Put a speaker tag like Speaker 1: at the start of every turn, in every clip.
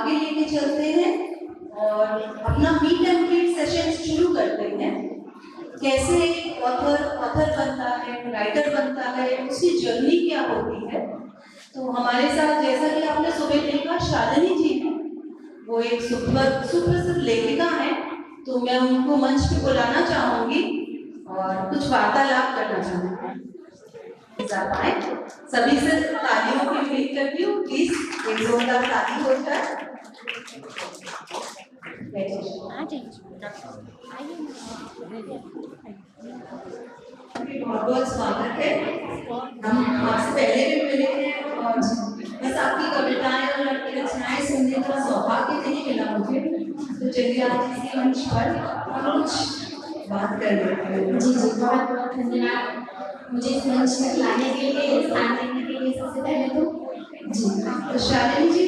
Speaker 1: आगे लेके चलते हैं और अपना मीट एंड ग्रीट सेशन शुरू करते हैं। कैसे एक ऑथर बनता है, राइटर बनता है, उसकी जर्नी क्या होती है। तो हमारे साथ जैसा कि आपने सुबह देखा शालिनी जी हैं, वो एक सुप्रसिद्ध लेखिका हैं, तो मैं उनको मंच पे बुलाना चाहूंगी और कुछ वार्तालाप करना चाहूंगी। आए सभी से तालियों की उम्मीद करती हूँ, प्लीज एक जोरदार ताली हो जाए। बहुत बहुत स्वागत है। हम आपसे पहले भी मिले हैं और बस आपकी कविताएं और आपकी रचनाएं सुनने का सौभाग्य नहीं मिला मुझे, तो चलिए आज इसी मंच पर हम कुछ बात कर लेते हैं।
Speaker 2: जी जी, बहुत बहुत धन्यवाद मुझे इस मंच तक लाने के लिए, स्थान देने के लिए। सबसे पहले तो
Speaker 1: जी, तो शालिनी जी,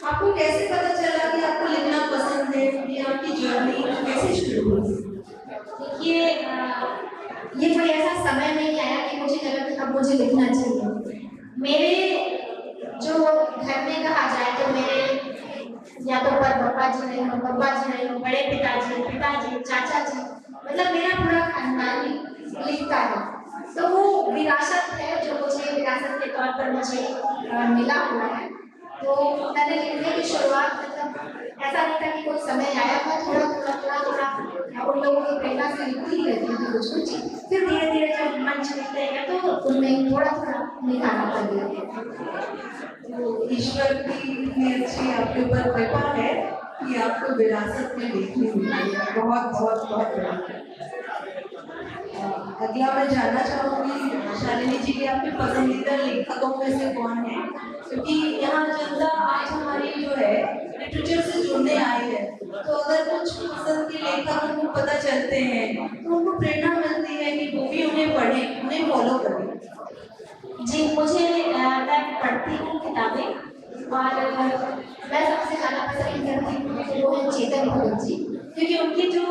Speaker 1: आपको कैसे पता चला कि आपको लिखना पसंद है? ये आपकी जर्नी कैसे शुरू हुई?
Speaker 2: देखिए, ये कोई ऐसा समय नहीं आया कि मुझे लगा कि अब मुझे लिखना चाहिए। मेरे जो घर में कहा जाए तो मेरे या तो पापा जी रहे हो, बड़े पिताजी, चाचा जी, मतलब मेरा पूरा खानदान ही लिखता है। तो वो विरासत है जो मुझे विरासत के तौर पर मुझे मिला हुआ है। तो मैंने लिखने की शुरुआत, मतलब ऐसा नहीं था कि कोई समय आया, मैं थोड़ा उन लोगों की प्रेरणा से लिखती ही रहती थी कुछ। फिर धीरे धीरे जब मंच मिलते हैं तो उनमें थोड़ा निखारा पड़ गया।
Speaker 1: तो ईश्वर की इतनी अच्छी आपके ऊपर कृपा है कि आपको विरासत में देखने मिली है। बहुत बहुत बहुत अगला मैं जानना चाहूँगी शालिनी जी कि आपके पसंदीदा लेखकों में से कौन है, क्योंकि यहाँ जनता आज हमारी जो है लिटरेचर से जुड़ने आई है, तो अगर कुछ पसंद के लेखक उनको पता चलते हैं तो उनको प्रेरणा मिलती है कि वो भी उन्हें पढ़ें, उन्हें फॉलो करें।
Speaker 2: जी, मुझे मैं पढ़ती हूँ किताबें और मैं सबसे ज़्यादा पसंद करती हूँ वो है चेतन भगत जी, क्योंकि उनकी जो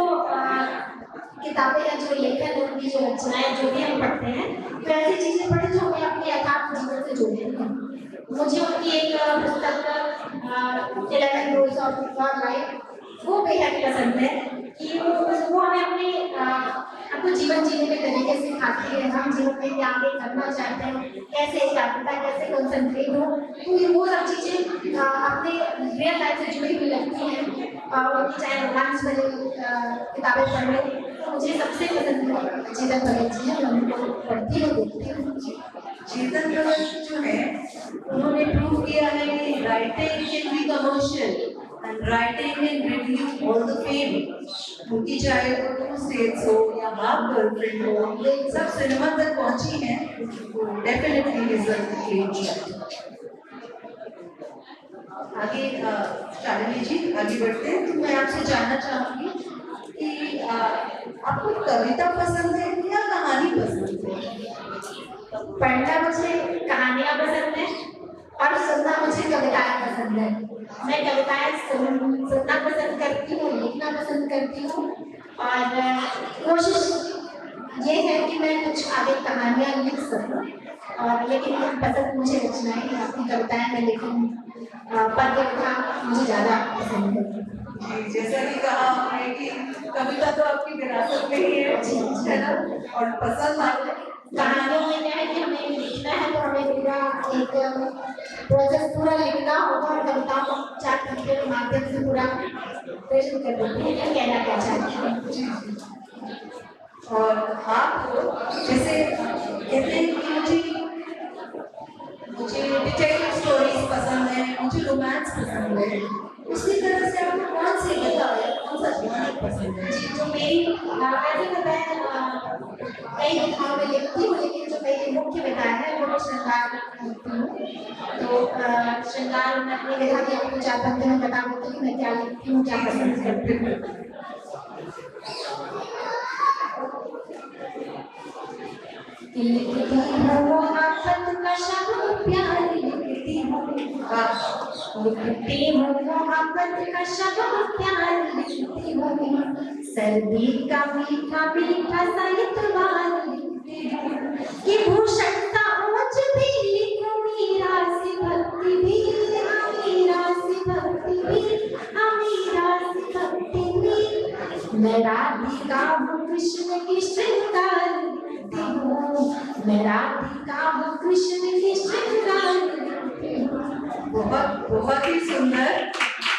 Speaker 2: किताबें हैं, जो लेखन है, उनकी जो रचनाएं जो भी हम पढ़ते हैं, तो ऐसी चीज़ें पढ़े जो हमें अपने यथार्थ जीवन से जोड़ती हैं। मुझे उनकी एक पुस्तक 11 रूल्स ऑफ गुड लाइफ वो बेहद पसंद है कि वो हमें अपने जीवन जीने के तरीके सिखाती है। हम जीवन में क्या आगे करना चाहते हैं, कैसे एकाग्रता, कैसे कंसंट्रेट हो, तो वो सब चीज़ें अपने रियल लाइफ से जुड़ी हुई लगती हैं। उनकी चाहे रोमांस भरी किताबें पढ़ लो, तो मुझे सबसे पसंद चेतन भगत जी है। मैं उनको पढ़ती हूँ, देखती हूँ।
Speaker 1: चेतन भगत जो है उन्होंने प्रूव किया है कि writing can be commercial and writing can give you all the fame. उनकी चाहे वो टू स्टेट्स हो या हाफ गर्लफ्रेंड हो, सब सिनेमा तक पहुंची हैं, तो डेफिनेटली डिजर्व द फेम। आगे शालिनी जी आगे बढ़ते हैं, तो मैं आपसे जानना चाहूंगी कि आपको कविता पसंद है या कहानी पसंद है?
Speaker 2: पढ़ना मुझे कहानियाँ पसंद है और सुनना मुझे कविताएं पसंद है। मैं कविताएं सुनना पसंद करती हूँ, लिखना पसंद करती हूँ और कोशिश ये है कि मैं कुछ आगे कहानियाँ लिख सकूँ। और लेकिन पसंद मुझे रचनाएं हैं, अपनी कविताएं में, लेकिन पद्य लिखना मुझे ज़्यादा पसंद है।
Speaker 1: जैसा कि कहा आपने कि कविता तो आपकी विरासत में ही है ना, और पसंद आपने
Speaker 2: कहानियों में क्या है कि हमें लिखना है तो हमें पूरा एक प्रोसेस पूरा लिखना होगा और कविताओं को 4 तरीके के माध्यम से पूरा प्रेषित कर देते हैं, कहना क्या चाहते हैं।
Speaker 1: और आप जैसे कहते हैं कि मुझे डिटेक्टिव स्टोरीज पसंद है, मुझे रोमांस पसंद है, उसी तरह से आपको कौन सी कविता है, कौन सा जॉनर पसंद है?
Speaker 2: जी, जो मेरी वैसे तो मैं कई विधाओं में लिखती हूँ, लेकिन जो मेरी मुख्य विधा है वो श्रृंगार लिखती हूँ। तो श्रृंगार में अपनी विधा की आपको 4 पंक्तियों में बता देती हूँ मैं क्या लिखती हूँ, क्या पसंद करती हूँ। लिखती हूँ मोहब्बत का शब्द प्यार, लिखती हूँ मोहब्बत का शब्द प्यार, लिखती हूँ सर्दी का मीठा मीठा सा इतवार, लिखती हूँ कि भूषण सा ओज भी लिखूं, मीरा सी भक्ति भी, मीरा सी भक्ति मैं राधिका हूँ कृष्ण की श्रृंगार मूर्ति हूँ, मैं राधिका हूँ कृष्ण की श्रृंगार मूर्ति हूँ।
Speaker 1: बहुत बहुत ही सुंदर।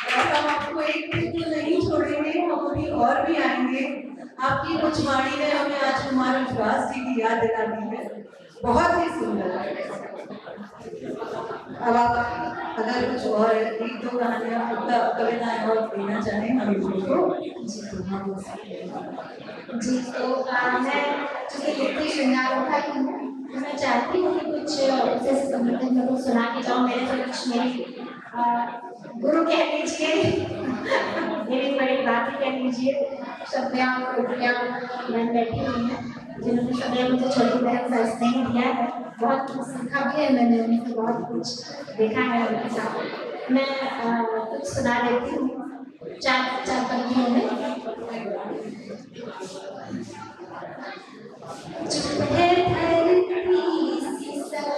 Speaker 1: और हम आपको एक दिन तो नहीं छोड़ेंगे, हम अभी और भी आएंगे। आपकी कुछ वाणी ने हमें आज कुमार विश्वास जी की याद दिला दी है। बहुत ही सुंदर। अब आप अगर कुछ और एक दो कहानियां कविताएं और देना चाहें हम को
Speaker 2: जी, तो मैं चूंकि लिखती श्रृंगार उठा ही हूँ, तो मैं चाहती हूँ कि कुछ जैसे संबंधित में कुछ सुना के जाऊँ। मेरे समक्ष मेरी गुरु कह लीजिए, मेरी बड़ी बातें कह लीजिए, सभ्या और रुपया मैं बैठी हुई हैं, जिन्होंने सदैव मुझे छोटी बहन का स्नेह दिया है। बहुत कुछ सीखा भी है मैंने उनसे, बहुत कुछ देखा है उनके साथ। मैं कुछ सुना देती हूँ चार पंक्तियों में। चुप है धरती सी सब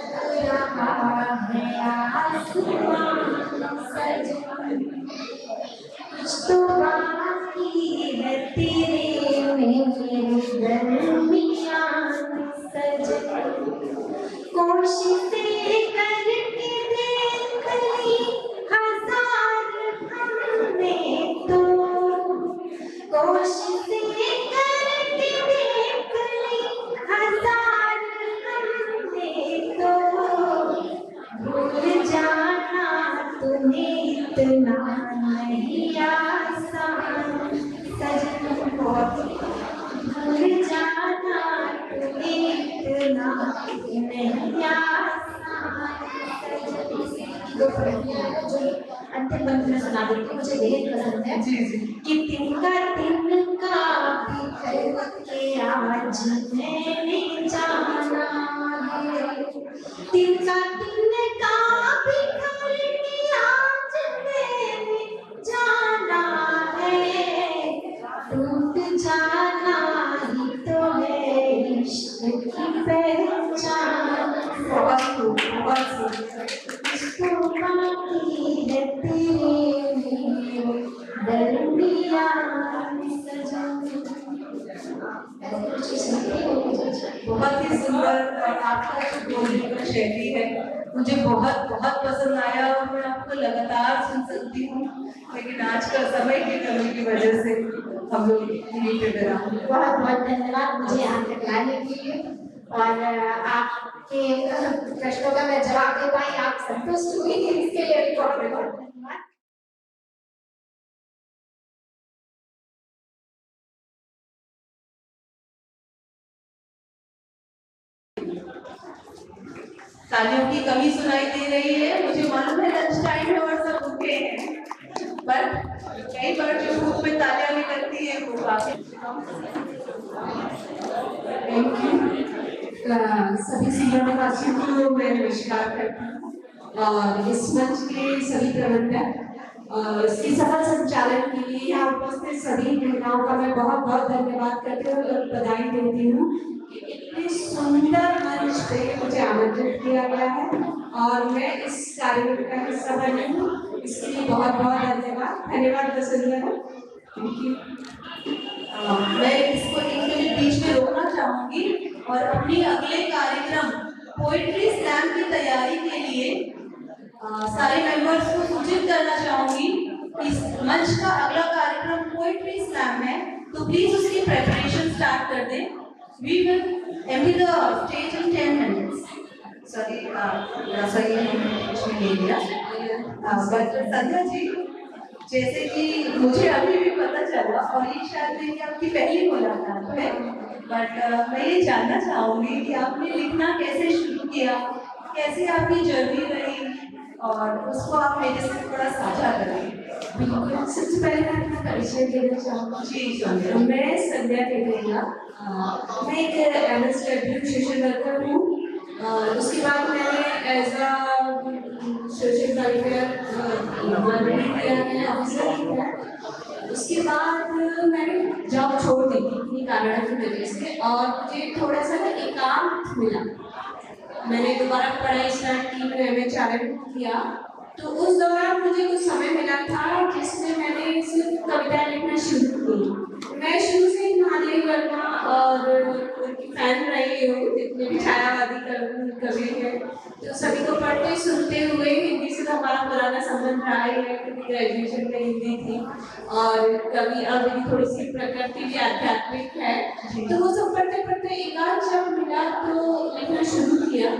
Speaker 2: रहा है आसमान सजन, कुछ तो बाकी है तेरे मेरे दरमियान सजन। कोशिशें करके देख ली हजार हमने तो, कोशिशें करके देख ली हजार हमने तो, भूल जाना तुम्हें इतना नहीं आसान सजन, भूल जाना तुम्हें इतना नहीं आसान सजन। अंतिम पंक्ति में सुना देती हूँ, मुझे बेहद पसंद है।
Speaker 1: जी जी।
Speaker 2: कि तिनका भी करके आज मैंने जाना है, तिनका भी करके आज मैंने जाना है, टूट जाना ही तो है इश्क की पहचान।
Speaker 1: बहुत
Speaker 2: इसको बाकी है तेरे मेरे दरमियान सजन।
Speaker 1: बहुत ही सुंदर। और आपका जो बोलने का शैली है मुझे बहुत बहुत पसंद आया और मैं आपको लगातार सुन सकती हूँ, लेकिन आज का समय की कमी की वजह से हम लोग यहीं पे विराम।
Speaker 2: बहुत बहुत धन्यवाद मुझे यहाँ तक लाने के लिए, और आपके प्रश्नों का मैं जवाब दे पाई, आप संतुष्ट हुई, इसके लिए बहुत बहुत धन्यवाद।
Speaker 1: तालियों की कमी सुनाई दे रही है, मुझे मालूम है लंच टाइम है और सब भूखे हैं, पर कई बार जो ग्रुप में तालियां भी लगती है वो काफी।
Speaker 3: Thank you. सभी सीनियर को मैं नमस्कार करती हूँ और इस मंच के सभी प्रबंधक और इसके सफल संचालन के लिए यहाँ उपस्थित सभी महिलाओं का मैं बहुत बहुत धन्यवाद करती हूँ और बधाई देती हूँ कि इतने सुंदर मंच पे मुझे आमंत्रित किया गया है और मैं इस कार्यक्रम का हिस्सा बनी हूँ, इसके लिए बहुत बहुत धन्यवाद वसुंधरा। Thank you.
Speaker 1: मैं इसको एक मिनट बीच में रोकना चाहूंगी और अपनी अगले कार्यक्रम पोइट्री स्लैम की तैयारी के लिए सारे मेंबर्स को सूचित करना चाहूंगी। इस मंच का अगला कार्यक्रम पोइट्री स्लैम है, तो प्लीज उसकी प्रिपरेशन स्टार्ट कर दें। We will empty the stage in 10 minutes. Sorry, सही हमने ले लिया। बट संध्या जी, जैसे कि मुझे अभी भी पता चला और ये शायद मेरी आपकी पहली मुलाकात है, बट मैं ये जानना चाहूंगी कि आपने लिखना कैसे शुरू किया, कैसे आपकी जर्नी रही, और उसको आप मेरे से थोड़ा साझा करें।
Speaker 3: बिल्कुल, सबसे पहले मैं अपना परिचय देना चाहूँगी।
Speaker 1: जी,
Speaker 3: मैं संध्या केवरिया, मैं एक एमएस सोशल वर्कर हूँ। उसके बाद मैंने as a social welfare officer किया। उसके बाद मैंने जॉब छोड़ दी थी इन्हीं कारणों की वजह से, और मुझे थोड़ा सा ना एकांत मिला। मैंने दोबारा पढ़ाई स्टार्ट की, मैंने एमए चालन किया, तो उस दौरान मुझे कुछ समय मिला था जिसमें मैंने सिर्फ कविताएं लिखना शुरू की। मैं पुराना संबंध रहा ही है, क्योंकि ग्रेजुएशन में हिंदी थी और कभी अब मेरी थोड़ी सी प्रकृति भी आध्यात्मिक है, तो वो सब पढ़ते पढ़ते एकांत जब मिला तो लिखना शुरू किया।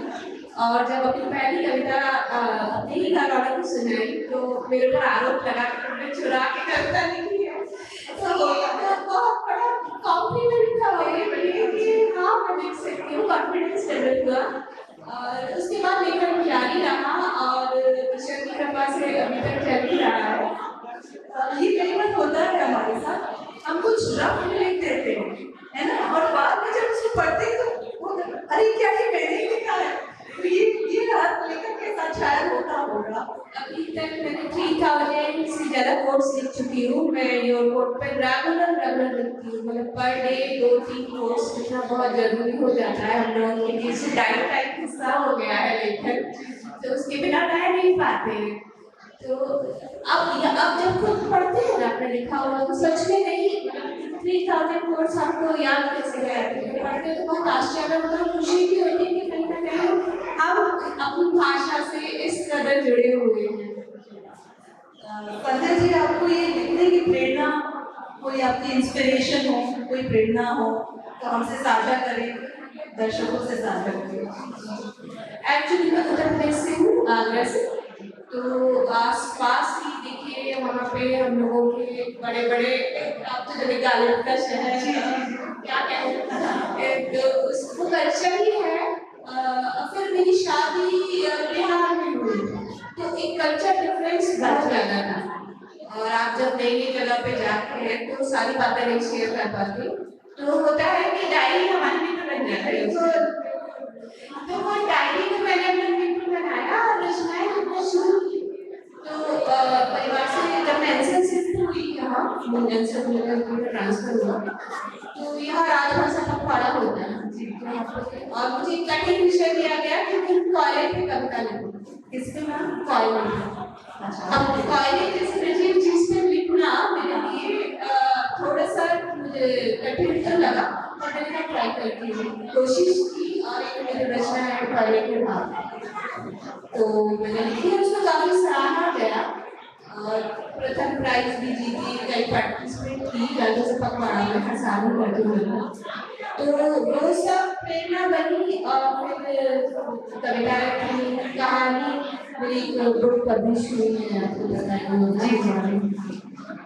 Speaker 3: और जब अपनी पहली कविता अपने ही घर वालों को सुनाई तो मेरे ऊपर आरोप लगा कि तुमने चुरा के कविता लिखी है। तो ये बहुत बड़ा कॉम्प्लीमेंट था मेरे लिए कि हाँ मैं लिख सकती हूँ, कॉन्फिडेंस डेवलप हुआ। और उसके बाद लेखन जारी रहा और ईश्वर की कृपा से अभी तक चल ही रहा है।
Speaker 1: ये कई बार होता है हमारे साथ, हम कुछ रफ लिख देते हैं, है ना, और बाद में जब उसको पढ़ते हैं तो अरे क्या ये मैंने ही लिखा है। तो ये हर लेखक के साथ शायद होता होगा।
Speaker 3: अभी तक मैंने 3000 से ज़्यादा कोट्स लिख चुकी हूँ। मैं योर कोट पे रेगुलर लिखती हूँ, मतलब पर डे 2-3 कोट्स लिखना बहुत जरूरी हो जाता है हम लोगों के लिए। इससे टाइप हिस्सा हो गया है लेखन, तो उसके बिना रह नहीं पाते। तो अब जब खुद पढ़ते हैं ना अपने लिखा हुआ तो सच में नहीं, मतलब 3000 कोट्स आपको याद कैसे रहते, पढ़ते तो बहुत आश्चर्य होता है, खुशी भी होती है कि कहीं ना कहीं हम अपनी भाषा से इस कदर जुड़े हुए हैं।
Speaker 1: संध्या जी, आपको ये लिखने की प्रेरणा, कोई आपकी इंस्पिरेशन हो, कोई प्रेरणा हो तो हमसे साझा करें, दर्शकों से साझा करें।
Speaker 3: एक्चुअली मैं उत्तर प्रदेश से हूँ, आगरा से। तो आस पास ही देखिए वहाँ पे हम लोगों के बड़े बड़े, आप तो जब गालिब का शहर क्या कहते हैं, तो उसको कल्चर ही है। फिर मेरी शादी बिहार में हुई तो एक कल्चर डिफरेंस बहुत ज़्यादा था, और आप जब नई नई जगह पे जाते हैं तो सारी बातें नहीं शेयर कर पाते। तो होता है कि डायरी हमारी मित्र बन जाती है, तो वो डायरी को मैंने अपना मित्र बनाया और रचनाएं लिखना शुरू की। तो परिवार से जब मैं एनसीएल शिफ्ट हुई यहाँ, मुंडन से ट्रांसफर हुआ, तो यहाँ राजभाषा का पढ़ा होता है और मुझे कठिन विषय दिया गया क्योंकि कॉलेज में कविता लिखूं।
Speaker 1: किसके नाम?
Speaker 3: कॉलेज। अब कॉलेज जैसे नजीब चीज पे लिखना मेरे लिए थोड़ा सा मुझे कठिन तो लगा, पर मैंने ट्राई करती थी, कोशिश की और एक मेरी रचना है कॉलेज के बाद, तो मैंने लिखी, उसमें काफी सराहा गया और प्रथम प्राइज भी जीती, कई पार्टिसिपेट की, राज्य सभा पखवाड़ा में हर साल ही करती हूँ। तो वो सब प्रेरणा बनी और फिर कविता की कहानी मेरी बुक पब्लिश हुई है, आपको बताया।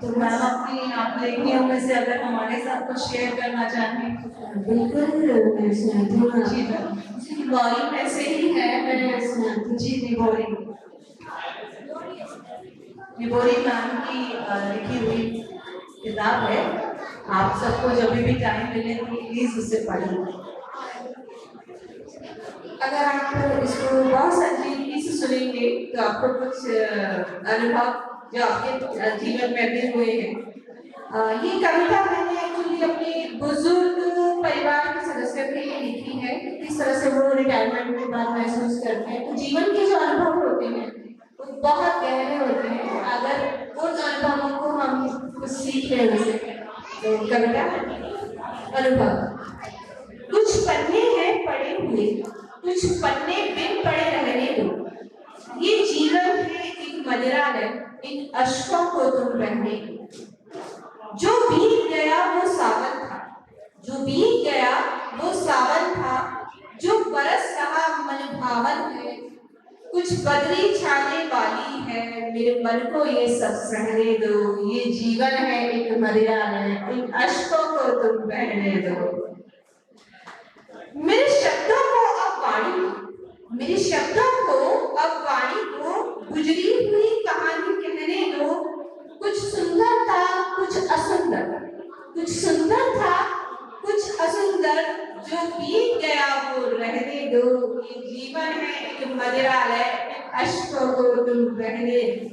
Speaker 1: तो मैम, अपनी आप लेखनियों में से अगर हमारे साथ कुछ शेयर करना चाहें?
Speaker 3: बिल्कुल मैं सुनाती हूँ। जी मैम, गौरी में से ही है, मैं सुनाती हूँ। जी निबोरी
Speaker 1: मैम की लिखी हुई किताब है, आप सबको जब भी टाइम मिले तो प्लीज उसे पढ़ें।
Speaker 3: अगर आप इसको बहुत संजीदगी से सुनेंगे तो आपको कुछ अनुभव जो आपके जीवन में भी हुए हैं। ये कविता मैंने एक्चुअली अपने बुजुर्ग परिवार के सदस्यों के लिए लिखी है, किस तरह से वो रिटायरमेंट के बाद महसूस करते हैं। तो जीवन के जो अनुभव होते हैं वो बहुत गहरे होते हैं, अगर उन अनुभवों को हम कुछ सीख ले उनसे। तो कविता अनुभव। कुछ पन्ने हैं पड़े हुए, कुछ पन्ने बिन पड़े रहने दो। ये जीवन है एक मदिरालय, इन अश्कों को तुम बहने दो। जो बीत गया वो सावन था, जो बीत गया वो सावन था, जो बरस रहा मन भावन है। कुछ बदरी छाने वाली है, मेरे मन को ये सब सहने दो। ये जीवन है एक मदिरालय, इन अश्कों को तुम बहने दो। मेरे शब्दों को अब वाणी को गुजरी हुई कहानी कहने दो। कुछ सुंदर था कुछ असुंदर, कुछ सुंदर था कुछ असुंदर, जो बीत गया वो रहने दो। ये जीवन है एक मदिरालय, अश्कों को तुम बहने दो।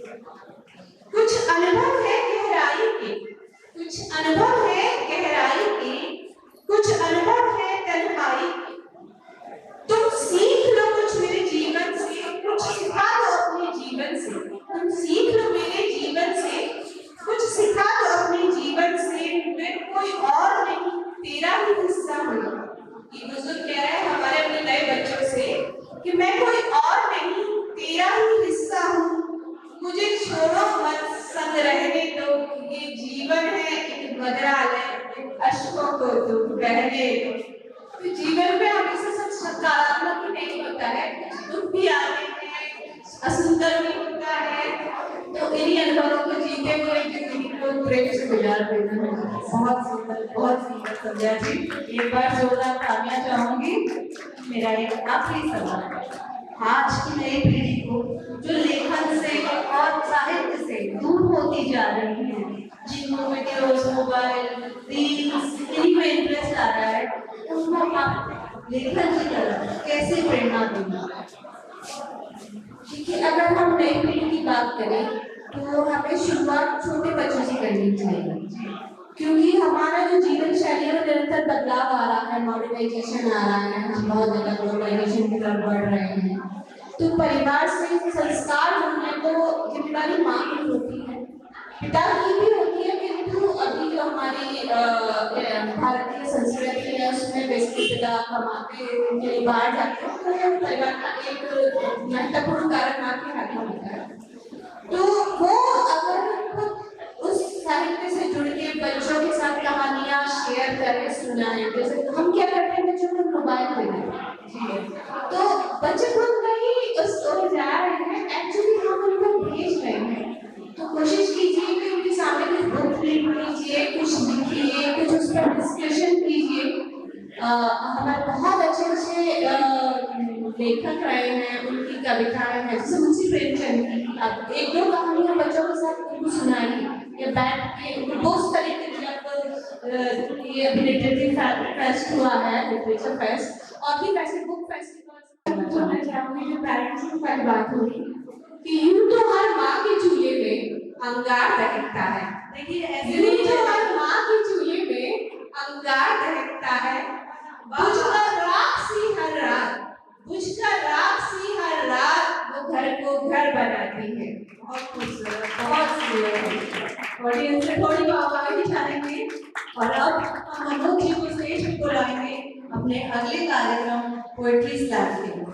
Speaker 3: कुछ अनुभव है गहराई के, कुछ अनुभव है गहराई के, कुछ अनुभव है तन्हाई के। तुम सीख लो कुछ मेरे जीवन से, कुछ सिखा दो अपने जीवन से। तुम सीख लो मेरे जीवन से, कुछ सिखा दो अपने जीवन से। मैं कोई और नहीं, तेरा ही हिस्सा हूँ। ये बुजुर्ग कह रहा है हमारे अपने नए बच्चों से कि मैं कोई और नहीं, तेरा ही हिस्सा हूँ। जीवन है एक मदराल है, एक अश्कों को तुम बहने दो। तो जीवन में हमेशा सब सकारात्मक ही नहीं होता है, कुछ दुख भी आते हैं, असुंदर भी होता है। तो इन्हीं अनुभवों को जीते हुए जिंदगी को प्रेम से गुजार देना है।
Speaker 1: बहुत सुंदर संध्या जी। एक बार जोरदार तालियां चाहूंगी। मेरा एक आखिरी सवाल है, आज की नई पीढ़ी को जो लेखन से और साहित्य से दूर होती जा रही है, जिनको वीडियोस, मोबाइल, रील्स इन्हीं में इंटरेस्ट आ रहा है, उनको आप लेखन की तरफ कैसे प्रेरणा देंगे?
Speaker 3: देखिए, अगर हम नई पीढ़ी की बात करें तो हमें शुरुआत छोटे बच्चों से करनी चाहिए, क्योंकि हमारा जो जीवन शैली है निरंतर बदलाव आ रहा है, मॉडर्नाइजेशन आ रहा है, हम बहुत ज्यादा ग्लोबलाइजेशन की तरफ बढ़ रहे हैं। तो परिवार से संस्कार जुड़ने को जिम्मेदारी माँ की होती है, पिता की भी होती है, किंतु अभी जो हमारी भारतीय संस्कृति है उसमें बेसिकली पिता कमाते के लिए बाहर जाते हैं, तो परिवार का एक महत्वपूर्ण कारण माँ के हाथ में होता है। तो वो अगर उस साहित्य से जुड़ के बच्चों के साथ कहानियां शेयर करें, सुनाएं, जैसे हम क्या करते हैं बच्चों को मोबाइल दे देते हैं, तो बच्चे खुद नहीं उस ओर जा रहे हैं, एक्चुअली हम उनको भेज रहे हैं। तो कोशिश कीजिए कि उनके सामने कुछ बुक रीड कीजिए, कुछ लिखिए, कुछ उस पर डिस्कशन कीजिए। हमारे बहुत अच्छे लेखक रहे हैं, उनकी कविताएं हैं, जैसे मुंशी प्रेमचंद की, आप एक दो कहानियां बच्चों के साथ उनको सुनाइए या बैठ के उनको दोस्त तरीके से। ये अभी लिटरेचर फेस्ट हुआ है, लिटरेचर फेस्ट, और भी वैसे बुक फेस्टिवल होना चाहूंगी। जो पेरेंट्स की बात हुई कि यूं तो हर माँ के चूल्हे में अंगार दहकता है,
Speaker 1: देखिए
Speaker 3: यूं तो हर माँ के चूल्हे में अंगार दहकता है, बुझकर राख सी हर रात, बुझकर राख सी हर रात वो घर को घर बनाती है।
Speaker 1: बहुत खूबसूरत, बहुत सुंदर। ऑडियंस से थोड़ी आवाज़ भी छानेंगे और अब हम मनोज जी को स्टेज पर बुलाएंगे अपने अगले कार्यक्रम पोएट्री स्लैम के लिए।